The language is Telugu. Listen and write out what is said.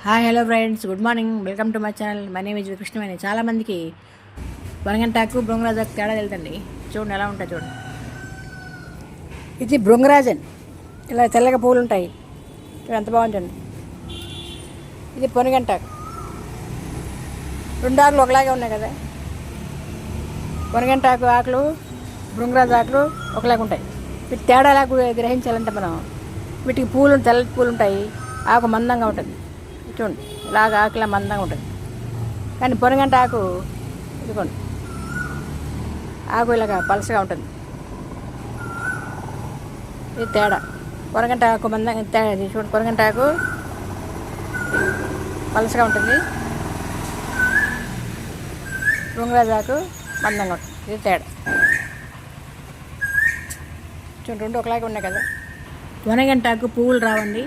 Hi hello friends, good morning. Welcome to my channel. My name is Krishnaveni. చాలామందికి బనగంటాకు బృంగరాజాకు తేడా తెలుదండి. చూడండి ఎలా ఉంటాయి చూడండి. ఇది బృంగరాజన్, ఇలా తెల్లగా పూలు ఉంటాయి చూడండి, ఎంత బాగుంటుంది. ఇది పొనగంటాకు. రెండు ఆకులు ఒకలాగే ఉన్నాయి కదా. పొనగంటాకు ఆకులు, బృంగరాజు ఆకులు ఒకలాగా ఉంటాయి. వీటి తేడా ఎలా గ్రహించాలంటే మనం వీటికి పూలు తెల్లటి పూలు ఉంటాయి, ఆకు మందంగా ఉంటుంది చూడండి. ఇలాగ ఆకులా మందంగా ఉంటుంది. కానీ పొనగంట ఆకు ఇదిగోండి, ఆకు ఇలాగ పలసగా ఉంటుంది. ఇది తేడా. పొనగంట ఆకు మందంగా తేడా చూడండి. పొనగంట ఆకు పలసగా ఉంటుంది, బృంగరాజు ఆకు మందంగా ఉంటుంది. ఇది తేడా చూడండి. రెండు ఒకలాగే ఉన్నాయి కదా. పొనగంటాకు పువ్వులు రావండి,